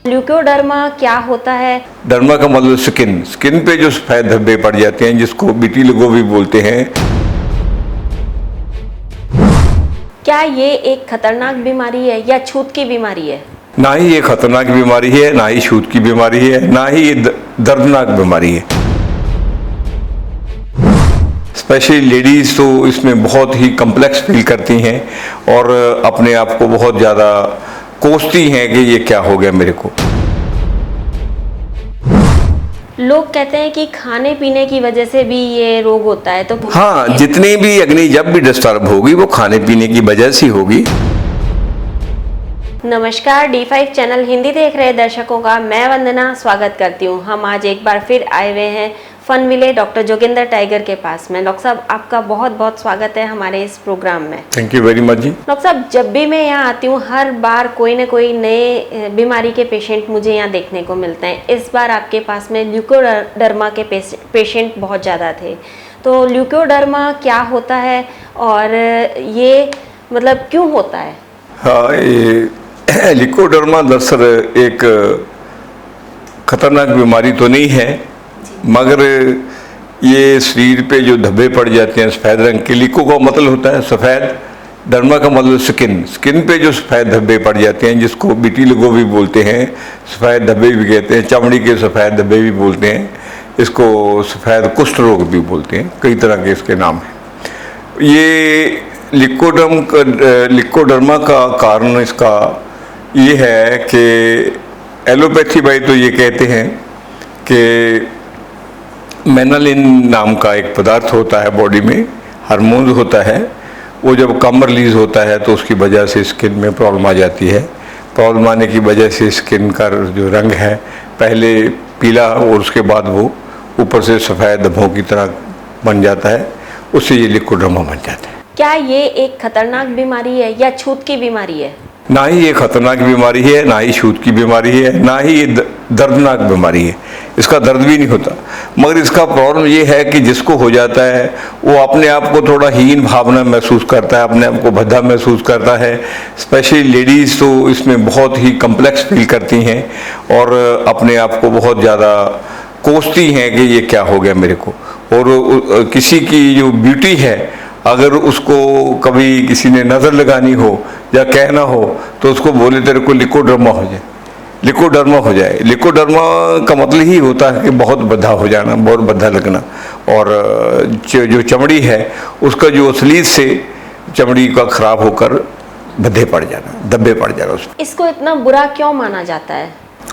Leucoderma क्या होता है? डर्मा का मतलब स्किन पे जो सफेद धब्बे पड़ जाते हैं, जिसको विटिलिगो भी बोलते हैं। क्या ये एक खतरनाक बीमारी है या छूत की बीमारी है? ना ही ये खतरनाक बीमारी है, ना ही छूत की बीमारी है, ना ही ये दर्दनाक बीमारी है। स्पेशली लेडीज तो इसमें बहुत ही कम्प्लेक्स फील करती हैं और अपने आप को बहुत ज़्यादा कोसती हैं कि ये क्या हो गया मेरे को। लोग कहते हैं कि खाने पीने की वजह से भी ये रोग होता है, तो हाँ, जितनी भी अग्नि जब भी डिस्टर्ब होगी वो खाने पीने की वजह से होगी। नमस्कार, D5 चैनल हिंदी देख रहे दर्शकों का मैं वंदना स्वागत करती हूँ। हम आज एक बार फिर आए हुए हैं फन विले डॉक्टर जोगिंदर टाइगर के पास में। डॉक्टर साहब, आपका बहुत बहुत स्वागत है हमारे इस प्रोग्राम में। Thank you very much ji. Doctor साहब, जब भी मैं यहाँ आती हूँ हर बार कोई ना कोई नए बीमारी के पेशेंट मुझे यहाँ देखने को मिलते हैं। इस बार आपके पास में ल्यूकोडर्मा के पेशेंट बहुत ज़्यादा थे, तो ल्यूकोडर्मा क्या होता है और ये मतलब क्यों होता है? हाँ, ये ल्यूकोडर्मा दरअसल एक खतरनाक बीमारी तो नहीं है, मगर ये शरीर पे जो धब्बे पड़ जाते हैं सफ़ेद रंग के, लिको का मतलब होता है सफ़ेद, डर्मा का मतलब स्किन पे जो सफ़ेद धब्बे पड़ जाते हैं, जिसको विटिलिगो भी बोलते हैं, सफ़ेद धब्बे भी कहते हैं, चमड़ी के सफ़ेद धब्बे भी बोलते हैं, इसको सफ़ेद कुष्ठ रोग भी बोलते हैं, कई तरह के इसके नाम हैं। ये ल्यूकोडर्मा का कारण इसका ये है कि एलोपैथी भाई तो ये कहते हैं कि मेनालिन नाम का एक पदार्थ होता है बॉडी में, हार्मोन होता है, वो जब कम रिलीज होता है तो उसकी वजह से स्किन में प्रॉब्लम आ जाती है। प्रॉब्लम आने की वजह से स्किन का जो रंग है पहले पीला और उसके बाद वो ऊपर से सफ़ेद धब्बों की तरह बन जाता है, उससे ये ल्यूकोडर्मा बन जाता है। क्या ये एक खतरनाक बीमारी है या छूत की बीमारी है? ना ही ये खतरनाक बीमारी है, ना ही छूत की बीमारी है, ना ही ये दर्दनाक बीमारी है। इसका दर्द भी नहीं होता, मगर इसका प्रॉब्लम ये है कि जिसको हो जाता है वो अपने आप को थोड़ा हीन भावना महसूस करता है, अपने आप को भद्दा महसूस करता है। स्पेशली लेडीज़ तो इसमें बहुत ही कम्प्लेक्स फील करती हैं और अपने आप को बहुत ज़्यादा कोसती हैं कि ये क्या हो गया मेरे को। और किसी की जो ब्यूटी है, अगर उसको कभी किसी ने नज़र लगानी हो या कहना हो तो उसको बोले तेरे को ल्यूकोडर्मा हो जाए, ल्यूकोडर्मा हो जाए। ल्यूकोडर्मा का मतलब ही होता है कि बहुत भद्दा हो जाना, बहुत भद्दा लगना, और जो चमड़ी है उसका जो असलीत से चमड़ी का खराब होकर भद्दे पड़ जाना, धब्बे पड़ जाना उसमें। इसको इतना बुरा क्यों माना जाता है?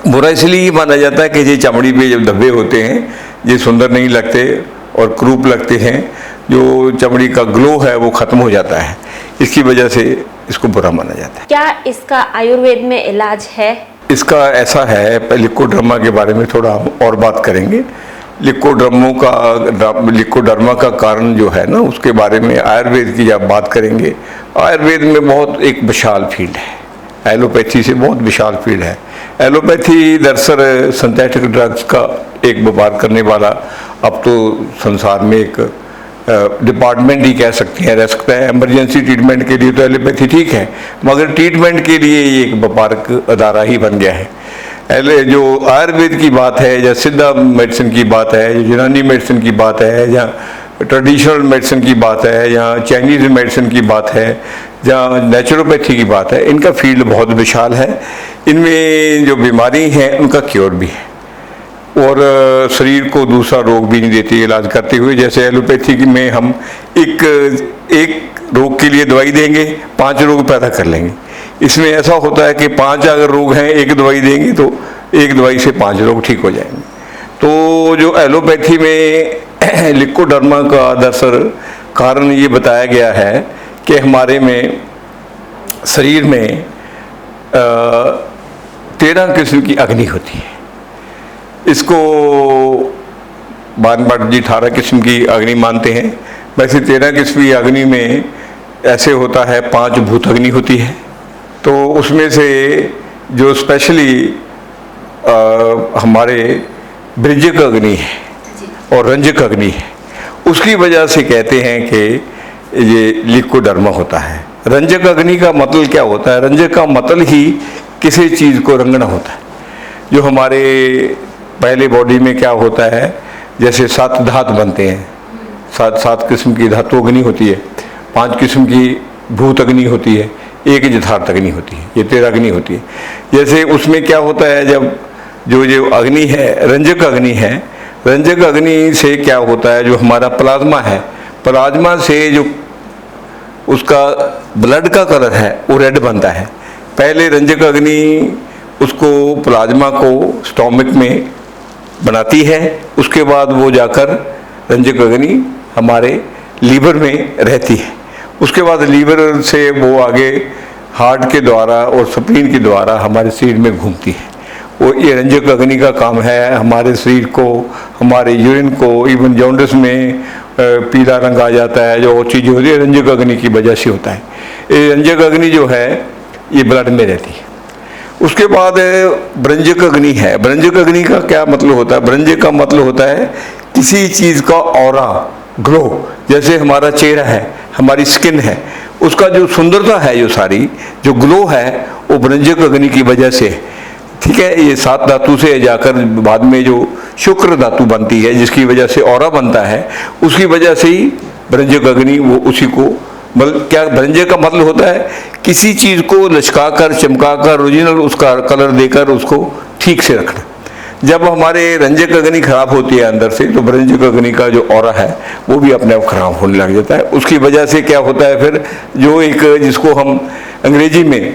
बुरा इसलिए माना जाता है कि ये चमड़ी पे जब धब्बे होते हैं ये सुंदर नहीं लगते और क्रूप लगते हैं, जो चमड़ी का ग्लो है वो ख़त्म हो जाता है, इसकी वजह से इसको बुरा माना जाता है। क्या इसका आयुर्वेद में इलाज है? इसका ऐसा है, ल्यूकोडर्मा के बारे में थोड़ा हम और बात करेंगे। ल्यूकोडर्मा का कारण जो है ना, उसके बारे में आयुर्वेद की जब बात करेंगे, आयुर्वेद में बहुत एक विशाल फील्ड है, एलोपैथी से बहुत विशाल फील्ड है। एलोपैथी दरअसल सिंथेटिक ड्रग्स का एक व्यापार करने वाला अब तो संसार में एक डिपार्टमेंट ही कह सकते हैं, रह सकता है। इमरजेंसी ट्रीटमेंट के लिए तो एलोपैथी ठीक है, मगर ट्रीटमेंट के लिए ये एक व्यापारिक अदारा ही बन गया है। जो आयुर्वेद की बात है या सिद्धा मेडिसिन की बात है, या यूनानी मेडिसिन की बात है, या ट्रेडिशनल मेडिसिन की बात है, या चाइनीज़ मेडिसिन की बात है, या नेचुरोपैथी की बात है, इनका फील्ड बहुत विशाल है। इनमें जो बीमारी हैं उनका क्योर भी है और शरीर को दूसरा रोग भी नहीं देती इलाज करते हुए। जैसे एलोपैथी में हम एक रोग के लिए दवाई देंगे, 5 रोग पैदा कर लेंगे। इसमें ऐसा होता है कि 5 अगर रोग हैं, एक दवाई देंगे तो एक दवाई से 5 रोग ठीक हो जाएंगे। तो जो एलोपैथी में ल्यूकोडर्मा का दरअसल कारण ये बताया गया है कि हमारे में शरीर में 13 किस्म की अग्नि होती है। इसको बान जी 18 किस्म की अग्नि मानते हैं, वैसे 13 किस्म की अग्नि में ऐसे होता है 5 भूत अग्नि होती है। तो उसमें से जो स्पेशली हमारे बृजक अग्नि है और रंजक अग्नि है, उसकी वजह से कहते हैं कि ये ल्यूकोडर्मा होता है। रंजक अग्नि का मतलब क्या होता है? रंजक का मतलब ही किसी चीज़ को रंगना होता है। जो हमारे पहले बॉडी में क्या होता है, जैसे 7 धातु बनते हैं, 7 किस्म की धातु अग्नि होती है, 5 किस्म की भूत अग्नि होती है, 1 यथार्थ अग्नि होती है, ये 13 अग्नि होती है। जैसे उसमें क्या होता है, जब जो अग्नि है रंजक अग्नि है, रंजक अग्नि से क्या होता है, जो हमारा प्लाज्मा है, प्लाज्मा से जो उसका ब्लड का कलर है वो रेड बनता है। पहले रंजक अग्नि उसको प्लाज्मा को स्टोमक में बनाती है, उसके बाद वो जाकर रंजक अग्नि हमारे लीवर में रहती है, उसके बाद लीवर से वो आगे हार्ट के द्वारा और स्प्लीन के द्वारा हमारे शरीर में घूमती है। वो ये रंजक अग्नि का काम है हमारे शरीर को, हमारे यूरिन को, इवन जॉन्डिस में पीला रंग आ जाता है, जो चीज़ होती है रंजक अग्नि की वजह से होता है। ये रंजक अग्नि जो है ये ब्लड में रहती है। उसके बाद ब्रंजक अग्नि है। ब्रंजक अग्नि का क्या मतलब होता है? ब्रंजक का मतलब होता है किसी चीज़ का ऑरा, ग्लो, जैसे हमारा चेहरा है, हमारी स्किन है, उसका जो सुंदरता है, जो सारी जो ग्लो है वो ब्रंजक अग्नि की वजह से, ठीक है। ये 7 धातु से जाकर बाद में जो शुक्र धातु बनती है, जिसकी वजह से ऑरा बनता है, उसकी वजह से ही ब्रंजक अग्नि वो उसी को, मतलब क्या ब्रंजक का मतलब होता है किसी चीज़ को लचकाकर, चमकाकर, ओरिजिनल उसका कलर देकर उसको ठीक से रखना। जब हमारे रंजक अग्नि खराब होती है अंदर से, तो ब्रंजक अग्नि का जो ऑरा है वो भी अपने आप खराब होने लग जाता है। उसकी वजह से क्या होता है फिर, जो एक जिसको हम अंग्रेजी में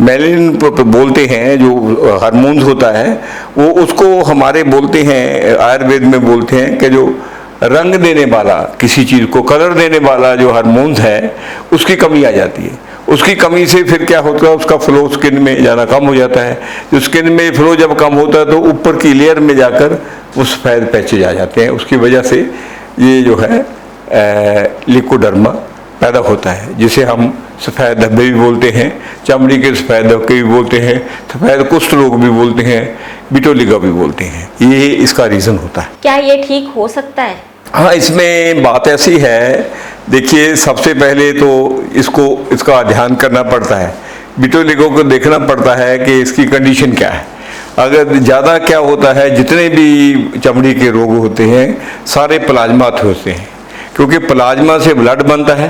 मेलानिन बोलते हैं, जो हार्मोन्स होता है, वो उसको हमारे बोलते हैं, आयुर्वेद में बोलते हैं कि जो रंग देने वाला, किसी चीज़ को कलर देने वाला जो हार्मोन्स है, उसकी कमी आ जाती है। उसकी कमी से फिर क्या होता है, उसका फ्लो स्किन में जाना कम हो जाता है। जो स्किन में फ्लो जब कम होता है तो ऊपर की लेयर में जाकर वो सफ़ेद पैचेज आ जाते हैं। उसकी वजह से ये जो है लिकोडर्मा पैदा होता है, जिसे हम सफ़ेद धब्बे भी बोलते हैं, चमड़ी के सफ़ेद धब्बे भी बोलते हैं, सफ़ेद कुष्ठ रोग भी बोलते हैं, विटोलिगो भी बोलते हैं। ये इसका रीज़न होता है। क्या ये ठीक हो सकता है? हाँ, इसमें बात ऐसी है, देखिए सबसे पहले तो इसका ध्यान करना पड़ता है, विटोलिगो को देखना पड़ता है कि इसकी कंडीशन क्या है। अगर ज़्यादा क्या होता है, जितने भी चमड़ी के रोग होते हैं सारे प्लाज्मा से होते हैं, क्योंकि प्लाज्मा से ब्लड बनता है,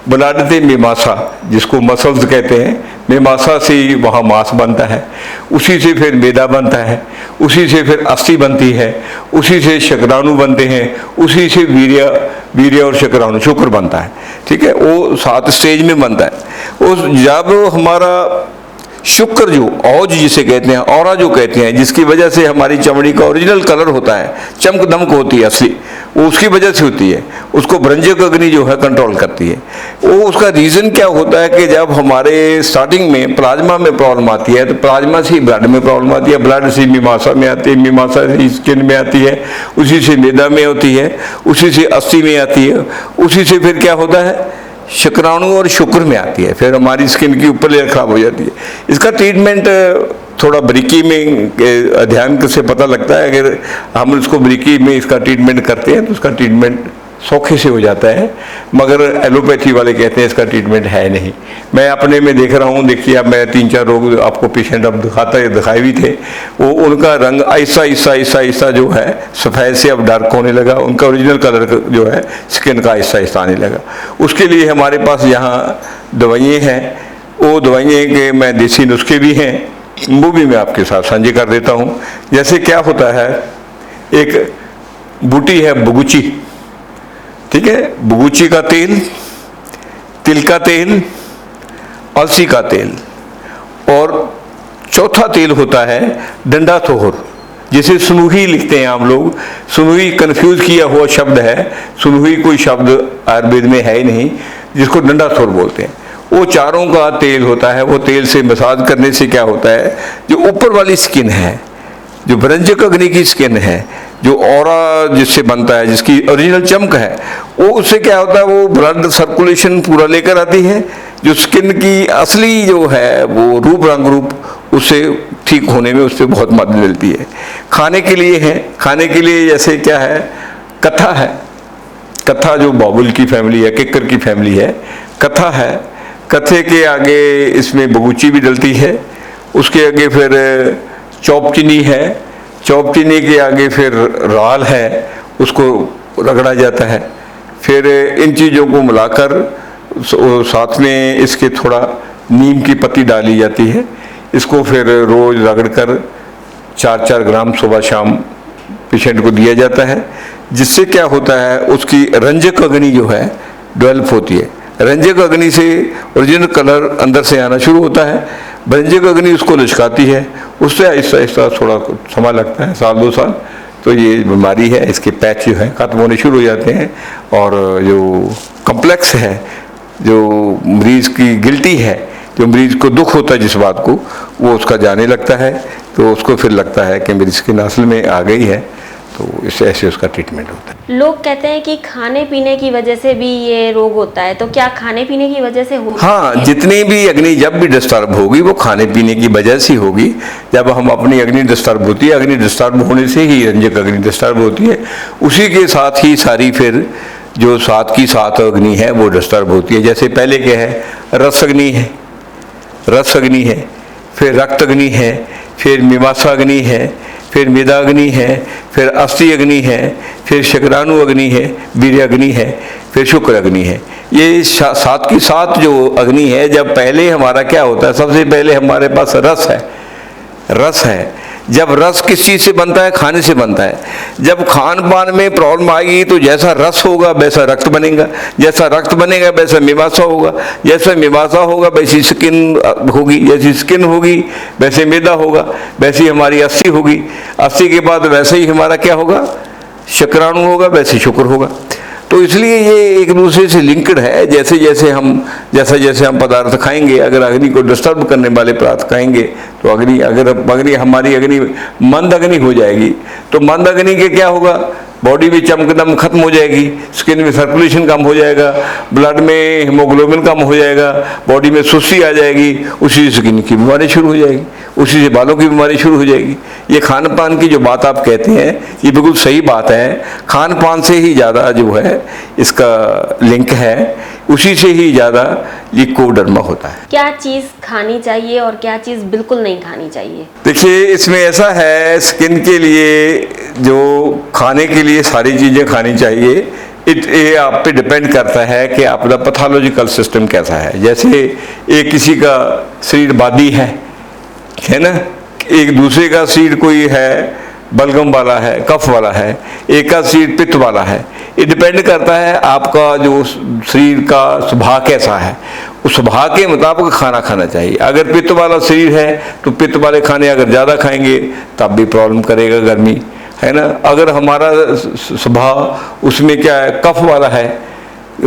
ब्लड से मीमांसा, जिसको मसल्स कहते हैं, मीमांसा से वहाँ मांस बनता है, उसी से फिर मैदा बनता है, उसी से फिर अस्थि बनती है, उसी से शुक्राणु बनते हैं, उसी से वीर्य और शुक्राणु, शुक्र बनता है, ठीक है। वो 7 स्टेज में बनता है। उस जब हमारा शुक्र जो औज जिसे कहते हैं, ऑरा जो कहते हैं, जिसकी वजह से हमारी चमड़ी का ओरिजिनल कलर होता है, चमक दमक होती है असली, वो उसकी वजह से होती है, उसको ब्रंजक अग्नि जो है कंट्रोल करती है। वो उसका रीज़न क्या होता है कि जब हमारे स्टार्टिंग में प्लाज्मा में प्रॉब्लम आती है, तो प्लाज्मा से ब्लड में प्रॉब्लम आती है, ब्लड से मीमांसा में आती है, मीमांसा से स्किन में आती है, उसी से मैदा में होती है, उसी से अस्थि में आती है, उसी से फिर क्या होता है शुक्राणु और शुक्र में आती है, फिर हमारी स्किन की ऊपर लेयर खराब हो जाती है। इसका ट्रीटमेंट थोड़ा बारीकी में अध्ययन से पता लगता है। अगर हम इसको बारीकी में इसका ट्रीटमेंट करते हैं तो उसका ट्रीटमेंट सौखे से हो जाता है, मगर एलोपैथी वाले कहते हैं इसका ट्रीटमेंट है नहीं। मैं अपने में देख रहा हूँ, देखिए अब मैं 3-4 रोग आपको पेशेंट अब दिखाए भी थे, वो उनका रंग ऐसा जो है सफ़ेद से अब डार्क होने लगा, उनका ओरिजिनल कलर जो है स्किन का ऐसा आने लगा। उसके लिए हमारे पास यहाँ दवाइयाँ हैं, वो दवाइयाँ के मैं देसी नुस्खे भी हैं, वो भी मैं आपके साथ साझे कर देता हूँ। जैसे क्या होता है, एक बूटी है बुगुची, ठीक है, बुगुची का तेल, तिल का तेल, अलसी का तेल, और चौथा तेल होता है डंडा थोहर, जिसे सुनुही लिखते हैं हम लोग। सुनुही कंफ्यूज किया हुआ शब्द है, सुनुही कोई शब्द आयुर्वेद में है ही नहीं, जिसको डंडा थोहर बोलते हैं। वो चारों का तेल होता है। वो तेल से मसाज करने से क्या होता है, जो ऊपर वाली स्किन है, जो ब्रंजक अग्नि की स्किन है, जो ऑरा जिससे बनता है, जिसकी ओरिजिनल चमक है, वो उससे क्या होता है, वो ब्लड सर्कुलेशन पूरा लेकर आती है। जो स्किन की असली जो है वो रूप रंग रूप, उससे ठीक होने में उससे बहुत मदद मिलती है। खाने के लिए है, खाने के लिए जैसे क्या है, कथा है, कथा जो बाबुल की फैमिली है, किक्कर की फैमिली है, कथा है, कथे के आगे इसमें बगुची भी डलती है। उसके आगे फिर चौप चीनी है, चौप चीनी के आगे फिर राल है, उसको रगड़ा जाता है। फिर इन चीज़ों को मिलाकर साथ में इसके थोड़ा नीम की पत्ती डाली जाती है। इसको फिर रोज़ रगड़कर 4-4 ग्राम सुबह शाम पेशेंट को दिया जाता है, जिससे क्या होता है उसकी रंजक अग्नि जो है डेवलप होती है। रंजक अग्नि से ओरिजिनल कलर अंदर से आना शुरू होता है, रंजक अग्नि उसको लचकाती है, उससे आहिस्ता आहिस्ता थोड़ा समय लगता है, 1-2 साल, तो ये बीमारी है, इसके पैच जो है ख़त्म होने शुरू हो जाते हैं। और जो कम्प्लेक्स है, जो मरीज़ की गिल्टी है, जो मरीज़ को दुख होता है जिस बात को, वो उसका जाने लगता है, तो उसको फिर लगता है कि मेरी स्किन असल में आ गई है, तो इससे ऐसे उसका ट्रीटमेंट होता है। लोग कहते हैं कि खाने पीने की वजह से भी ये रोग होता है, तो क्या खाने पीने की वजह से होता है? हाँ, जितनी भी अग्नि जब भी डिस्टर्ब होगी वो खाने पीने की वजह से होगी। जब हम अपनी अग्नि डिस्टर्ब होती है, अग्नि डिस्टर्ब होने से ही रंजक अग्नि डिस्टर्ब होती है, उसी के साथ ही सारी फिर जो सात की सात अग्नि है वो डिस्टर्ब होती है। जैसे पहले क्या है, रस अग्नि है, रस अग्नि है, फिर रक्त अग्नि है, फिर मीमांसा अग्नि है, फिर मेदा अग्नि है, फिर अस्थि अग्नि है, फिर शुक्राणु अग्नि है, वीर्य अग्नि है, फिर शुक्र अग्नि है। ये 7 की 7 जो अग्नि है, जब पहले हमारा क्या होता है, सबसे पहले हमारे पास रस है, रस है। जब रस किस चीज़ से बनता है, खाने से बनता है। जब खान पान में प्रॉब्लम आएगी तो जैसा रस होगा वैसा रक्त बनेगा, जैसा रक्त बनेगा वैसा मीमांसा होगा, जैसा मीमांसा होगा वैसी स्किन होगी, जैसी स्किन होगी वैसे मेदा होगा, वैसी हमारी अस्थि होगी, अस्थि के बाद वैसे ही हमारा क्या होगा, शुक्राणु होगा, वैसे शुक्र होगा। तो इसलिए ये एक दूसरे से लिंक्ड है। जैसे जैसे हम पदार्थ खाएंगे, अगर अग्नि को डिस्टर्ब करने वाले पदार्थ खाएंगे तो अग्नि हमारी अग्नि मंद अग्नि हो जाएगी। तो मंद अग्नि के क्या होगा, बॉडी में चमकदम खत्म हो जाएगी, स्किन में सर्कुलेशन कम हो जाएगा, ब्लड में हीमोग्लोबिन कम हो जाएगा, बॉडी में सुस्ती आ जाएगी, उसी से स्किन की बीमारी शुरू हो जाएगी, उसी से बालों की बीमारी शुरू हो जाएगी। ये खान पान की जो बात आप कहते हैं ये बिल्कुल सही बात है। खान पान से ही ज़्यादा जो है इसका लिंक है, उसी से ही ज़्यादा लिकोडर्मा होता है। क्या चीज़ खानी चाहिए और क्या चीज़ बिल्कुल नहीं खानी चाहिए? देखिए, इसमें ऐसा है, स्किन के लिए जो खाने के लिए सारी चीज़ें खानी चाहिए, ये आप पे डिपेंड करता है कि आपका पैथोलॉजिकल सिस्टम कैसा है। जैसे एक किसी का शरीर बादी है ना, एक दूसरे का शरीर कोई है बलगम वाला है, कफ वाला है, एक का शरीर पित्त वाला है। ये डिपेंड करता है आपका जो शरीर का स्वभाव कैसा है, उस स्वभाव के मुताबिक खाना खाना चाहिए। अगर पित्त वाला शरीर है तो पित्त वाले खाने अगर ज़्यादा खाएंगे तब भी प्रॉब्लम करेगा, गर्मी है ना। अगर हमारा स्वभाव उसमें क्या है, कफ वाला है,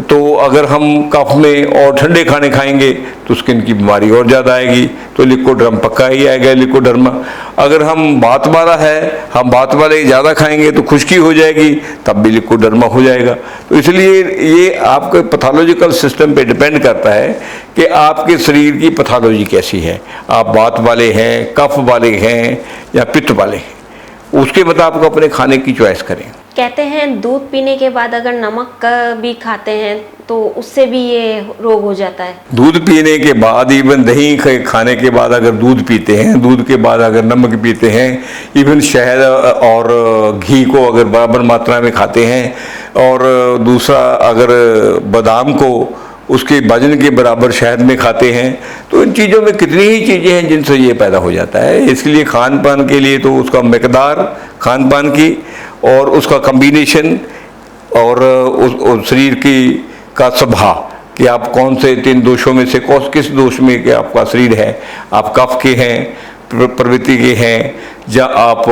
तो अगर हम कफ में और ठंडे खाने खाएंगे तो स्किन की बीमारी और ज़्यादा आएगी, तो लिकोडर्म पक्का ही आएगा, लिकोडर्मा। अगर हम बात वाला है, हम बात वाले ज़्यादा खाएंगे तो खुश्की हो जाएगी, तब भी लिकोडर्मा हो जाएगा। तो इसलिए ये आपके पैथोलॉजिकल सिस्टम पे डिपेंड करता है कि आपके शरीर की पैथोलॉजी कैसी है, आप बात वाले हैं, कफ वाले हैं या पित्त वाले हैं, उसके मुताबिक अपने खाने की चॉइस करें। कहते हैं दूध पीने के बाद अगर नमक भी खाते हैं तो उससे भी ये रोग हो जाता है। दूध पीने के बाद, इवन दही खाने के बाद अगर दूध पीते हैं, दूध के बाद अगर नमक पीते हैं, इवन शहद और घी को अगर बराबर मात्रा में खाते हैं, और दूसरा अगर बादाम को उसके वजन के बराबर शहद में खाते हैं, तो इन चीज़ों में कितनी ही चीज़ें हैं जिनसे ये पैदा हो जाता है। इसलिए खान पान के लिए तो उसका मकदार खान पान की और उसका कम्बिनेशन और उस शरीर की का स्वभाव कि आप कौन से 3 दोषों में से किस दोष में कि आपका शरीर है, आप कफ के हैं, प्रवृत्ति के हैं, या आप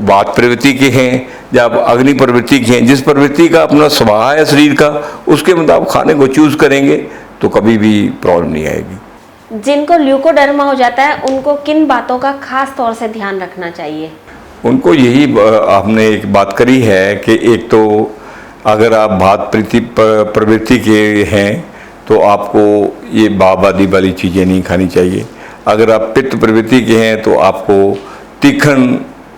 वात प्रवृत्ति के हैं, या आप अग्नि प्रवृत्ति के हैं। जिस प्रवृत्ति का अपना स्वभाव है शरीर का, उसके मुताबिक खाने को चूज करेंगे तो कभी भी प्रॉब्लम नहीं आएगी। जिनको ल्यूकोडर्मा हो जाता है उनको किन बातों का खास तौर से ध्यान रखना चाहिए? उनको यही आपने एक बात करी है कि एक तो अगर आप वात प्रवृत्ति के हैं तो आपको ये बाबादी वाली चीज़ें नहीं खानी चाहिए। अगर आप पित्त प्रवृत्ति के हैं तो आपको तीखन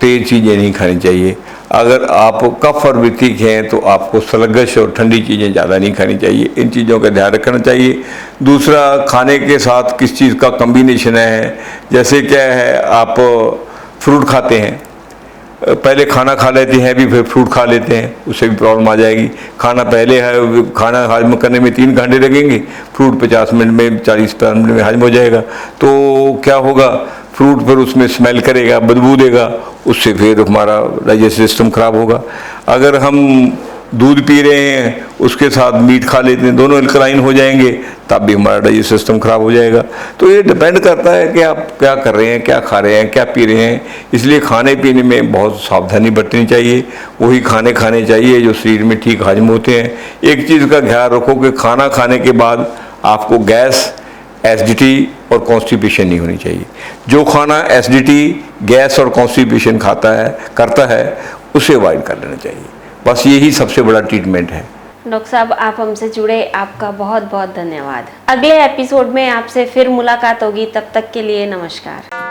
तेज चीज़ें नहीं खानी चाहिए। अगर आप कफ और वितिक हैं तो आपको स्लगश और ठंडी चीज़ें ज़्यादा नहीं खानी चाहिए, इन चीज़ों का ध्यान रखना चाहिए। दूसरा, खाने के साथ किस चीज़ का कम्बिनेशन है, जैसे क्या है आप फ्रूट खाते हैं, पहले खाना खा लेते हैं भी फिर फ्रूट खा लेते हैं, उससे भी प्रॉब्लम आ जाएगी। खाना पहले है, खाना हजम करने में 3 घंटे लगेंगे, फ्रूट 50 मिनट में 40-50 मिनट में हजम हो जाएगा। तो क्या होगा, फ्रूट फिर उसमें स्मेल करेगा, बदबू देगा, उससे फिर हमारा डाइजेस्टिव सिस्टम खराब होगा। अगर हम दूध पी रहे हैं उसके साथ मीट खा लेते हैं, दोनों अल्कलाइन हो जाएंगे, तब भी हमारा डाइजेस्टिव सिस्टम खराब हो जाएगा। तो ये डिपेंड करता है कि आप क्या कर रहे हैं, क्या खा रहे हैं, क्या पी रहे हैं। इसलिए खाने पीने में बहुत सावधानी बरतनी चाहिए, वही खाने खाने चाहिए जो शरीर में ठीक हजम होते हैं। एक चीज़ का ख्याल रखो कि खाना खाने के बाद आपको गैस, एसिडिटी और कॉन्स्टिपेशन नहीं होनी चाहिए। जो खाना एसिडिटी, गैस और कॉन्स्टिपेशन करता है उसे अवॉइड कर लेना चाहिए। बस यही सबसे बड़ा ट्रीटमेंट है। डॉक्टर साहब, आप हमसे जुड़े, आपका बहुत बहुत धन्यवाद। अगले एपिसोड में आपसे फिर मुलाकात होगी, तब तक के लिए नमस्कार।